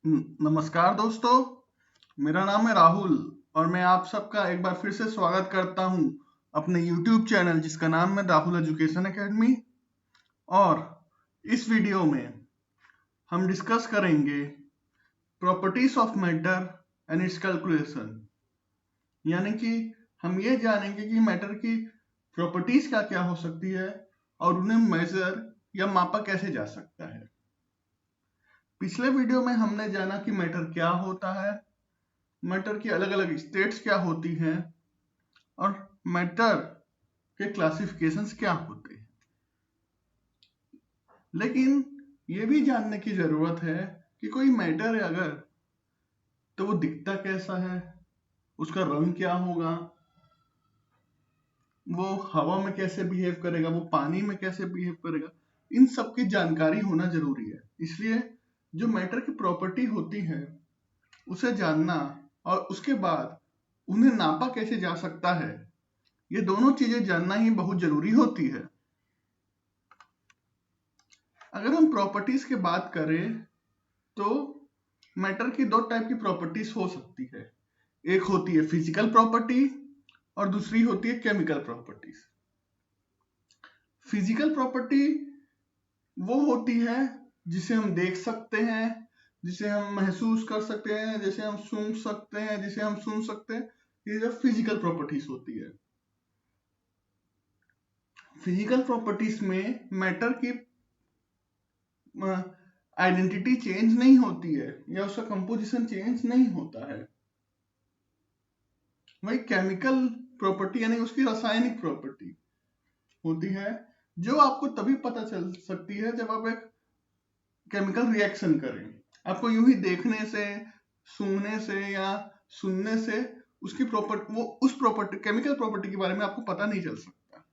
नमस्कार दोस्तों, मेरा नाम है राहुल और मैं आप सबका एक बार फिर से स्वागत करता हूं अपने YouTube चैनल जिसका नाम है राहुल एजुकेशन एकेडमी। और इस वीडियो में हम डिस्कस करेंगे properties of matter and it's calculation, यानी कि हम ये जानेंगे कि मैटर की प्रॉपर्टीज क्या क्या हो सकती है और उन्हें मेजर या मापा कैसे जा सकता है। पिछले वीडियो में हमने जाना कि मैटर क्या होता है, मैटर की अलग अलग स्टेट्स क्या होती हैं और मैटर के क्लासिफिकेशंस क्या होते हैं। लेकिन ये भी जानने की जरूरत है कि कोई मैटर है अगर, तो वो दिखता कैसा है, उसका रंग क्या होगा, वो हवा में कैसे बिहेव करेगा, वो पानी में कैसे बिहेव करेगा, इन सब की जानकारी होना जरूरी है। इसलिए जो मैटर की प्रॉपर्टी होती है उसे जानना और उसके बाद उन्हें नापा कैसे जा सकता है, ये दोनों चीजें जानना ही बहुत जरूरी होती है। अगर हम प्रॉपर्टीज की बात करें तो मैटर की दो टाइप की प्रॉपर्टीज हो सकती है। एक होती है फिजिकल प्रॉपर्टी और दूसरी होती है केमिकल प्रॉपर्टीज। फिजिकल प्रॉपर्टी वो होती है जिसे हम देख सकते हैं, जिसे हम महसूस कर सकते हैं, जिसे हम सूंघ सकते हैं, जिसे हम सुन सकते हैं। ये जो फिजिकल प्रॉपर्टीज होती है, फिजिकल प्रॉपर्टीज में मैटर की आइडेंटिटी चेंज नहीं होती है या उसका कंपोजिशन चेंज नहीं होता है। वही केमिकल प्रॉपर्टी यानी उसकी रासायनिक प्रॉपर्टी होती है जो आपको तभी पता चल सकती है जब आप एक केमिकल रिएक्शन करें। आपको यूं ही देखने से, सूंघने से या सुनने से उसकी प्रॉपर्टी, वो उस प्रॉपर्टी केमिकल प्रॉपर्टी के बारे में आपको पता नहीं चल सकता।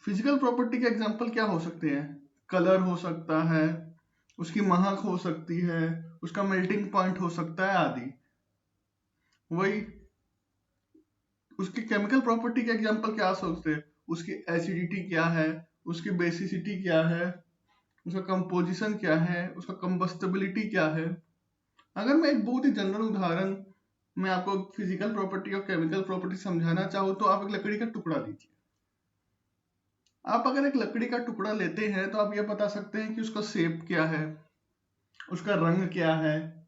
फिजिकल प्रॉपर्टी के एग्जांपल क्या हो सकते हैं? कलर हो सकता है, उसकी महक हो सकती है, उसका मेल्टिंग पॉइंट हो सकता है आदि। वही उसकी केमिकल प्रॉपर्टी के एग्जांपल क्या हो सकते हैं? उसकी एसिडिटी क्या है, उसकी बेसिसिटी क्या है, उसका कंपोजिशन क्या है, उसका कंबस्टेबिलिटी क्या है। अगर मैं एक बहुत ही जनरल उदाहरण में आपको फिजिकल प्रॉपर्टी और केमिकल प्रॉपर्टी समझाना चाहूँ तो आप एक लकड़ी का टुकड़ा लीजिए। आप अगर एक लकड़ी का टुकड़ा लेते हैं तो आप ये बता सकते हैं कि उसका शेप क्या है, उसका रंग क्या है,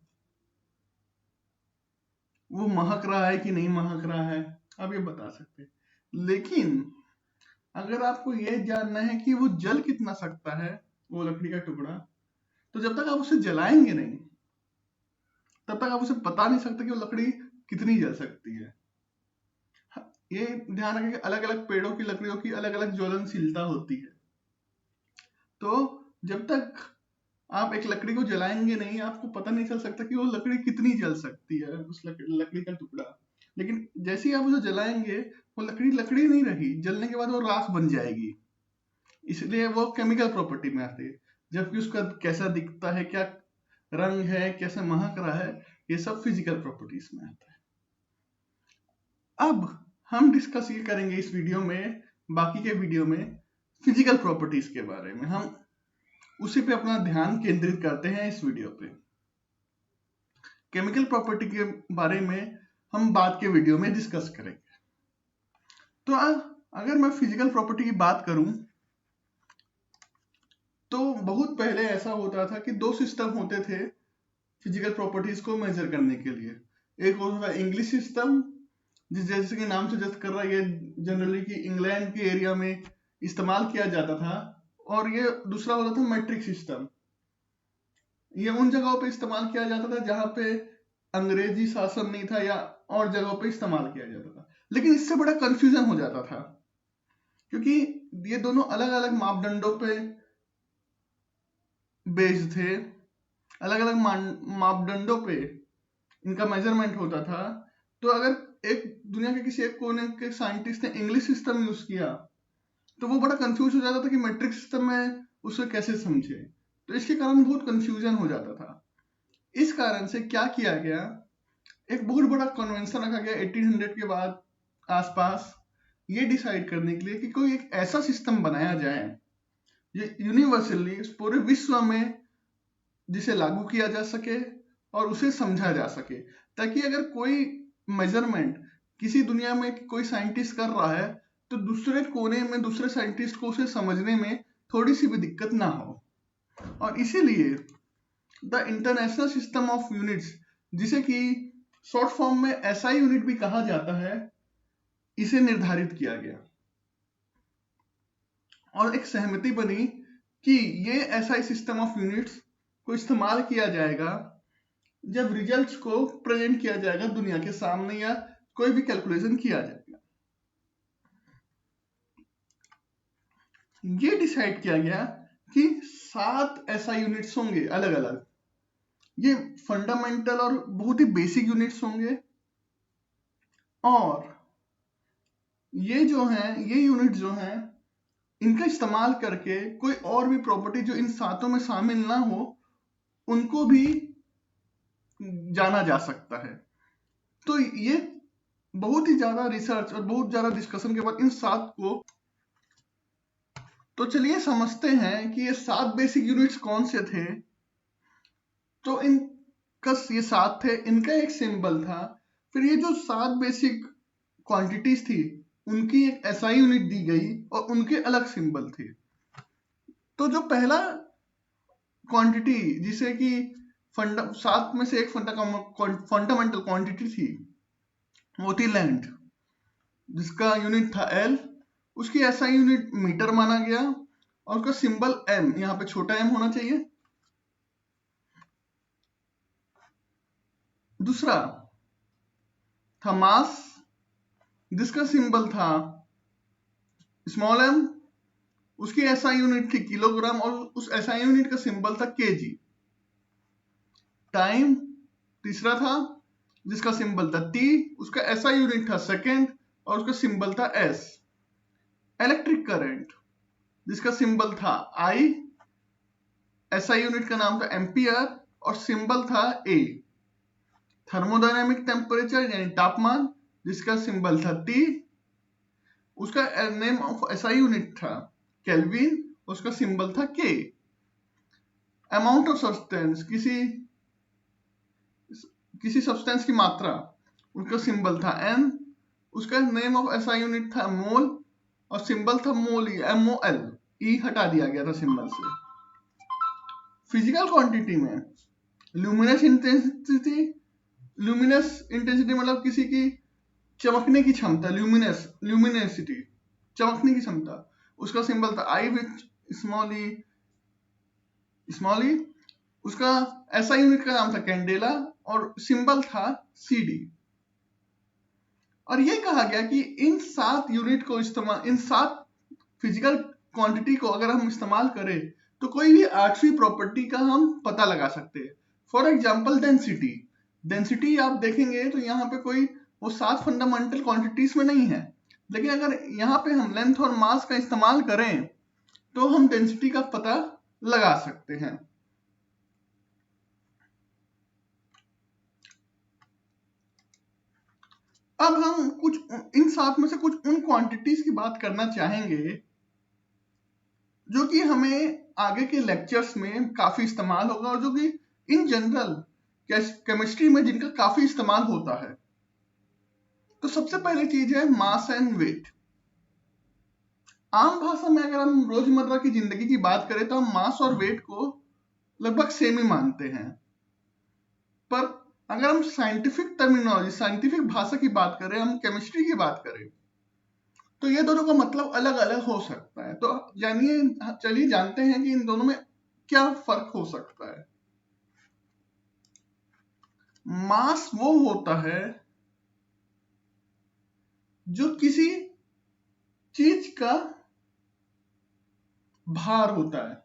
वो महक रहा है कि नहीं महक रहा है, आप ये बता सकते हैं। लेकिन अगर आपको ये जानना है कि वो जल कितना सकता है, वो लकड़ी का टुकड़ा, तो जब तक आप उसे जलाएंगे नहीं तब तक आप उसे बता नहीं सकते कि वो लकड़ी कितनी जल सकती है। ये ध्यान रखें कि अलग अलग पेड़ों की लकड़ियों की अलग अलग ज्वलनशीलता होती है। तो जब तक आप एक लकड़ी को जलाएंगे नहीं, आपको पता नहीं चल सकता कि वो लकड़ी कितनी जल सकती है, उस लकड़ी का टुकड़ा। लेकिन जैसे ही आप उसे जलाएंगे, वो लकड़ी लकड़ी नहीं रही, जलने के बाद वो राख बन जाएगी। इसलिए वो केमिकल प्रॉपर्टी में आती है। जबकि उसका कैसा दिखता है, क्या रंग है, कैसे महक रहा है, ये सब फिजिकल प्रॉपर्टीज में आता है। अब हम डिस्कस ये करेंगे इस वीडियो में, बाकी के वीडियो में फिजिकल प्रॉपर्टीज के बारे में। हम उसी पे अपना ध्यान केंद्रित करते हैं इस वीडियो पे। केमिकल प्रॉपर्टी के बारे में हम बाद के वीडियो में डिस्कस करेंगे। तो अगर मैं फिजिकल प्रॉपर्टी की बात करूं तो बहुत पहले ऐसा होता था कि दो सिस्टम होते थे फिजिकल प्रॉपर्टीज को मेजर करने के लिए। एक होता था इंग्लिश सिस्टम, जैसे कि नाम सजेस्ट कर रहा है, ये जनरली कि इंग्लैंड के एरिया में इस्तेमाल किया जाता था। और ये दूसरा होता था मैट्रिक सिस्टम। ये उन जगहों पे इस्तेमाल किया जाता था जहां पे अंग्रेजी शासन नहीं था या और जगहों पे इस्तेमाल किया जाता था। लेकिन इससे बड़ा कंफ्यूजन हो जाता था क्योंकि ये दोनों अलग अलग मापदंडों पे बेस्ड थे, अलग अलग मापदंडों पे इनका मेजरमेंट होता था। तो अगर एक दुनिया के किसी एक कोने के साइंटिस्ट ने इंग्लिश सिस्टम यूज किया तो वो बड़ा कंफ्यूज हो जाता था कि मैट्रिक सिस्टम में उसे कैसे समझे। तो इसके कारण बहुत कंफ्यूजन हो जाता था। इस कारण से क्या किया गया, एक बहुत बड़ा कन्वेंशन रखा गया 1800 के बाद आसपास, ये डिसाइड करने के लिए कि कोई एक ऐसा सिस्टम बनाया जाए जो यूनिवर्सली पूरे विश्व में जिसे लागू किया जा सके और उसे समझा जा सके, ताकि अगर कोई मेजरमेंट किसी दुनिया में कोई साइंटिस्ट कर रहा है तो दूसरे कोने में दूसरे साइंटिस्ट को उसे समझने में थोड़ी सी भी दिक्कत ना हो। और इसीलिए the international system of units, जिसे कि शॉर्ट फॉर्म में एसआई यूनिट भी कहा जाता है, इसे निर्धारित किया गया और एक सहमति बनी कि ये एसआई सिस्टम ऑफ यूनिट्स को इस्तेमाल किया जाएगा जब रिजल्ट्स को प्रेजेंट किया जाएगा दुनिया के सामने या कोई भी कैलकुलेशन किया जाएगा। ये डिसाइड किया गया कि 7 एसआई यूनिट्स होंगे अलग अलग। ये फंडामेंटल और बहुत ही बेसिक यूनिट्स होंगे और ये यूनिट जो हैं इनका इस्तेमाल करके कोई और भी प्रॉपर्टी जो इन सातों में शामिल ना हो उनको भी जाना जा सकता है। तो ये बहुत ही ज्यादा रिसर्च और बहुत ज्यादा डिस्कशन के बाद इन 7 को, तो चलिए समझते हैं कि ये 7 बेसिक यूनिट्स कौन से थे। तो ये 7 थे, इनका एक सिंबल था। फिर ये जो 7 बेसिक क्वांटिटीज थी उनकी एक एसआई यूनिट दी गई और उनके अलग सिंबल थे। तो जो पहला क्वांटिटी जिसे कि 7 में से एक फंडामेंटल क्वांटिटी थी वो थी लेंथ, जिसका यूनिट था एल। उसकी एसआई यूनिट मीटर माना गया और उसका सिंबल एम, यहाँ पे छोटा एम होना चाहिए। दूसरा था मास, जिसका सिंबल था स्मॉल एम। उसकी एसआई यूनिट थी किलोग्राम और उस एसआई यूनिट का सिंबल था केजी। टाइम तीसरा था, जिसका सिंबल था टी। उसका एसआई यूनिट था सेकेंड और उसका सिंबल था एस। इलेक्ट्रिक करंट, जिसका सिंबल था आई, एसआई यूनिट का नाम था एम्पियर और सिंबल था ए। थर्मोडायनेमिक टेम्परेचर यानी तापमान, जिसका सिंबल था टी। उसका नेम ऑफ एसआई यूनिट था केल्विन, उसका सिंबल था के। अमाउंट ऑफ सब्सटेंस, किसी सब्सटेंस की मात्रा, उसका सिंबल था एन। उसका नेम ऑफ एसआई यूनिट था मोल और सिंबल था मोल, MOL। ई हटा दिया गया था सिंबल से। फिजिकल क्वांटिटी में ल्यूमिनस इंटेंसिटी मतलब किसी की चमकने की क्षमता, ल्यूमिनेसिटी, चमकने की क्षमता, उसका सिंबल था आई विथ स्मॉल ई। उसका एसआई यूनिट का नाम था कैंडेला और सिंबल था CD। और ये कहा गया कि इन 7 यूनिट को इन 7 फिजिकल क्वांटिटी को अगर हम इस्तेमाल करें तो कोई भी 8वीं प्रॉपर्टी का हम पता लगा सकते हैं। फॉर एग्जाम्पल डेंसिटी आप देखेंगे तो यहाँ पे कोई वो 7 फंडामेंटल क्वांटिटीज में नहीं है, लेकिन अगर यहाँ पे हम लेंथ और मास का इस्तेमाल करें तो हम डेंसिटी का पता लगा सकते हैं। अब हम इन 7 में से कुछ उन क्वांटिटीज की बात करना चाहेंगे जो कि हमें आगे के लेक्चर्स में काफी इस्तेमाल होगा और जो कि इन जनरल केमिस्ट्री में जिनका काफी इस्तेमाल होता है। तो सबसे पहली चीज है मास एंड वेट। आम भाषा में अगर हम रोजमर्रा की जिंदगी की बात करें तो हम मास और वेट को लगभग सेम ही मानते हैं, पर अगर हम साइंटिफिक टर्मिनोलॉजी, साइंटिफिक भाषा की बात करें, हम केमिस्ट्री की बात करें तो ये दोनों का मतलब अलग अलग हो सकता है। तो चलिए जानते हैं कि इन दोनों में क्या फर्क हो सकता है। मास वो होता है जो किसी चीज का भार होता है,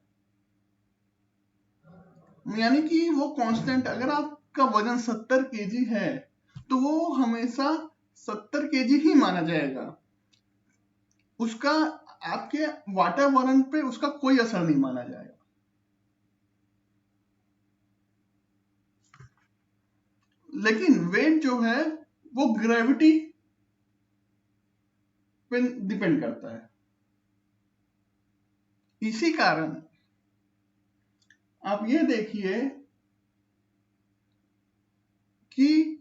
यानी कि वो कांस्टेंट। अगर आपका वजन 70 kg है तो वो हमेशा 70 kg ही माना जाएगा। उसका आपके वातावरण पे उसका कोई असर नहीं माना जाएगा। लेकिन वेट जो है वो ग्रेविटी पे डिपेंड करता है। इसी कारण आप ये देखिए कि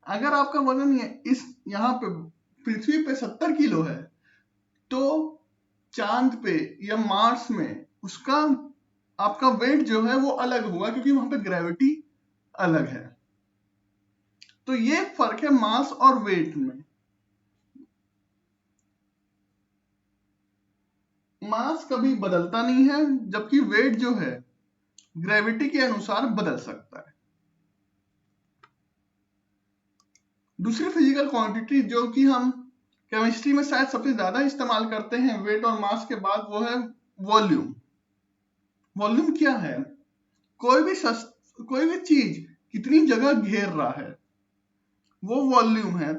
अगर आपका वजन इस यहाँ पे पृथ्वी पे 70 किलो है, तो चांद पे या मार्स में उसका आपका वेट जो है वो अलग होगा, क्योंकि वहां पे ग्रेविटी अलग है। तो ये फर्क है मास और वेट में। मास कभी बदलता नहीं है, जबकि वेट जो है ग्रेविटी के अनुसार बदल सकता है। दूसरी फिजिकल क्वांटिटी जो कि हम केमिस्ट्री में शायद सबसे ज्यादा इस्तेमाल करते हैं वेट और मास के बाद, वो है वॉल्यूम। वॉल्यूम क्या है? कोई भी चीज कितनी जगह घेर रहा है, वो वॉल्यूम है।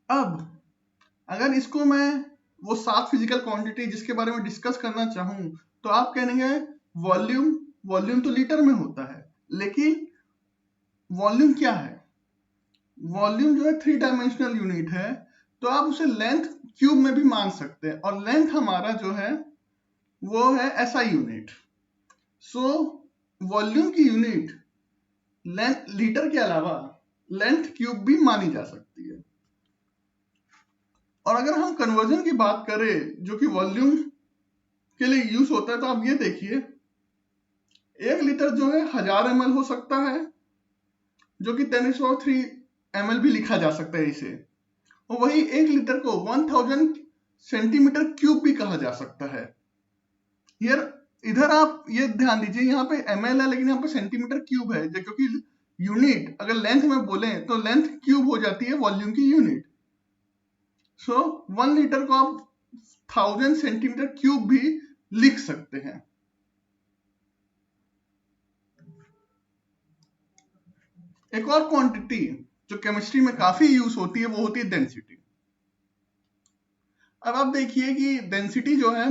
अब अगर इसको मैं वो 7 फिजिकल क्वांटिटी जिसके बारे में डिस्कस करना चाहूं, तो आप कहेंगे वॉल्यूम, वॉल्यूम तो लीटर में होता है, लेकिन वॉल्यूम क्या है? वॉल्यूम जो है 3 डायमेंशनल यूनिट है, तो आप उसे लेंथ क्यूब में भी मान सकते हैं, और लेंथ हमारा जो है वो है एसआई यूनिट। सो वॉल्यूम की यूनिट लेंथ लीटर के अलावा लेंथ क्यूब भी मानी जा सकती है। और अगर हम कन्वर्जन की बात करें जो कि वॉल्यूम के लिए यूज होता है, तो आप ये देखिए 1 लीटर जो है 1000 ml हो सकता है, जो कि 10³ ml भी लिखा जा सकता है इसे। और वही 1 लीटर को 1000 सेंटीमीटर क्यूब भी कहा जा सकता है। इधर आप ये ध्यान दीजिए, यहाँ पे ml है लेकिन यहाँ पे सेंटीमीटर क्यूब है, क्योंकि यूनिट अगर लेंथ में बोले तो लेंथ क्यूब हो जाती है वॉल्यूम की यूनिट। सो 1 लीटर को आप 1000 सेंटीमीटर क्यूब भी लिख सकते हैं। एक और क्वांटिटी जो केमिस्ट्री में काफी यूज होती है, वो होती है डेंसिटी। अब आप देखिए कि डेंसिटी जो है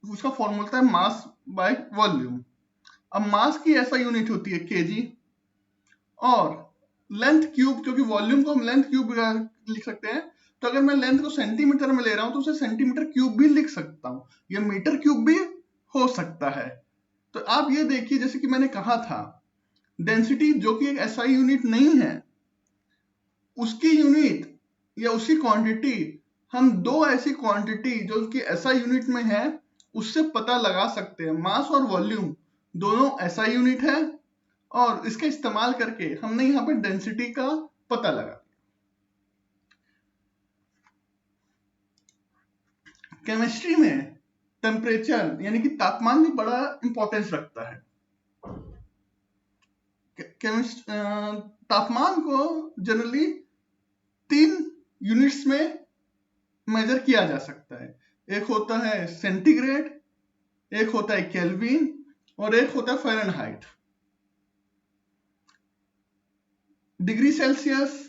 उसका फॉर्मूला है मास बाय वॉल्यूम। अब मास की ऐसा यूनिट होती है केजी, और लेंथ क्यूब, क्योंकि वॉल्यूम को हम लेंथ क्यूब लिख सकते हैं, तो अगर मैं लेंथ को सेंटीमीटर में ले रहा हूं तो उसे सेंटीमीटर क्यूब भी लिख सकता हूं, या मीटर क्यूब भी हो सकता है। तो आप ये देखिए, जैसे कि मैंने कहा था, डेंसिटी जो कि एक एसआई यूनिट नहीं है, उसकी यूनिट या उसकी क्वांटिटी हम दो ऐसी क्वांटिटी जो कि एसआई यूनिट में है उससे पता लगा सकते हैं। मास और वॉल्यूम दोनों एसआई यूनिट है, और इसका इस्तेमाल करके हमने यहाँ पे डेंसिटी का पता लगा। केमिस्ट्री में टेम्परेचर यानी कि तापमान भी बड़ा इंपॉर्टेंस रखता है। तापमान को जनरली 3 यूनिट्स में मेजर किया जा सकता है। एक होता है सेंटीग्रेड, एक होता है केल्विन, और एक होता है फ़ारेनहाइट। डिग्री सेल्सियस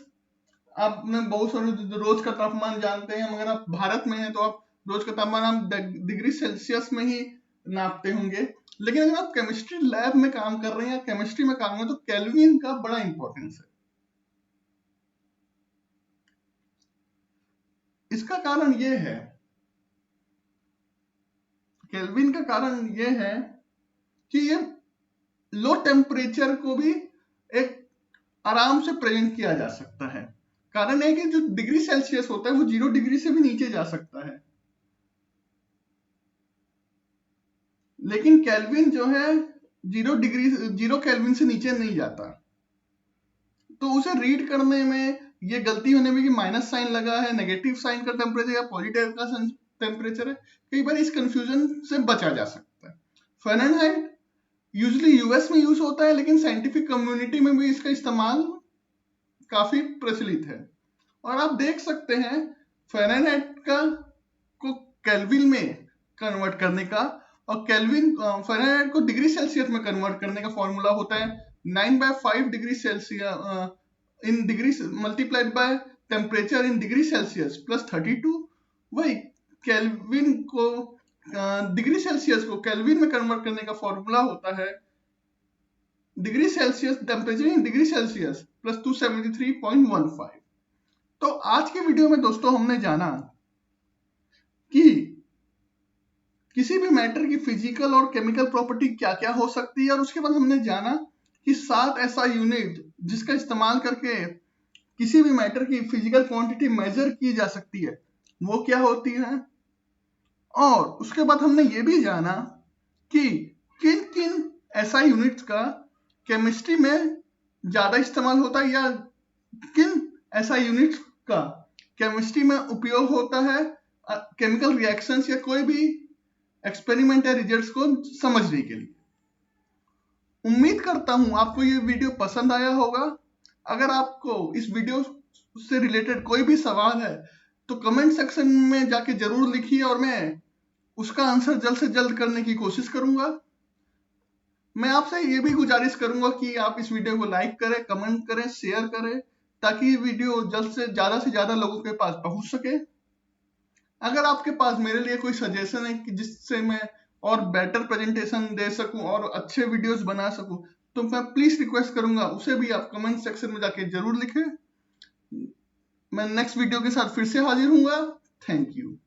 आपने बहुत सारे रोज का तापमान जानते हैं, मगर आप भारत में हैं तो आप रोज का तापमान आप डिग्री सेल्सियस में ही नापते होंगे। लेकिन अगर आप केमिस्ट्री लैब में काम कर रहे हैं या केमिस्ट्री में काम कर रहे हैं, तो केल्विन का बड़ा इंपॉर्टेंस है। इसका कारण यह है, केल्विन का कारण यह है कि ये लो टेम्परेचर को भी एक आराम से प्रेजेंट किया जा सकता है। कारण है कि जो डिग्री सेल्सियस होता है वो 0 डिग्री से भी नीचे जा सकता है, लेकिन केल्विन जो है 0 केल्विन से नीचे नहीं जाता। तो उसे रीड करने में ये गलती होने में कि माइनस साइन लगा है, नेगेटिव साइन का टेम्परेचर या पॉजिटिव का टेम्परेचर है, कई बार इस कंफ्यूजन से बचा जा सकता है। फ़ारेनहाइट यूजुअली यूएस में यूज होता है, लेकिन साइंटिफिक कम्युनिटी में भी इसका इस्तेमाल काफी प्रचलित है। और आप देख सकते हैं फ़ारेनहाइट का को केल्विन में कन्वर्ट करने का, और केल्विन फ़ारेनहाइट को डिग्री सेल्सियस में कन्वर्ट करने का फॉर्मूला होता है 9/5 degree Celsius in degree multiplied by temperature in degree Celsius plus 32। वही केल्विन को डिग्री सेल्सियस को केल्विन में कन्वर्ट करने का फॉर्मूला होता है degree Celsius temperature in degree Celsius plus 273.15। तो आज की वीडियो में दोस्तों हमने जाना कि किसी भी मैटर की फिजिकल और केमिकल प्रॉपर्टी क्या क्या हो सकती है, और उसके बाद हमने जाना कि 7 ऐसा यूनिट जिसका इस्तेमाल करके किसी भी मैटर की फिजिकल क्वांटिटी मेजर की जा सकती है वो क्या होती है। और उसके बाद हमने ये भी जाना कि किन किन ऐसा यूनिट्स का केमिस्ट्री में ज्यादा इस्तेमाल होता है, या किन ऐसा यूनिट्स का केमिस्ट्री में उपयोग होता है केमिकल रिएक्शंस या कोई भी एक्सपेरिमेंट या रिजल्ट्स को समझने के लिए। उम्मीद करता हूं आपको ये वीडियो पसंद आया होगा। अगर आपको इस वीडियो से रिलेटेड कोई भी सवाल है तो कमेंट सेक्शन में जाके जरूर लिखिए और मैं उसका आंसर जल्द से जल्द करने की कोशिश करूंगा। मैं आपसे ये भी गुजारिश करूंगा कि आप इस वीडियो को लाइक करें, कमेंट करें, शेयर करें, ताकि ये वीडियो जल्द से ज्यादा लोगों के पास पहुंच सके। अगर आपके पास मेरे लिए कोई सजेशन है कि जिससे मैं और बेटर प्रेजेंटेशन दे सकूं और अच्छे वीडियोस बना सकूं, तो मैं प्लीज रिक्वेस्ट करूंगा उसे भी आप कमेंट सेक्शन में जाके जरूर लिखें। मैं नेक्स्ट वीडियो के साथ फिर से हाजिर हूंगा। Thank you.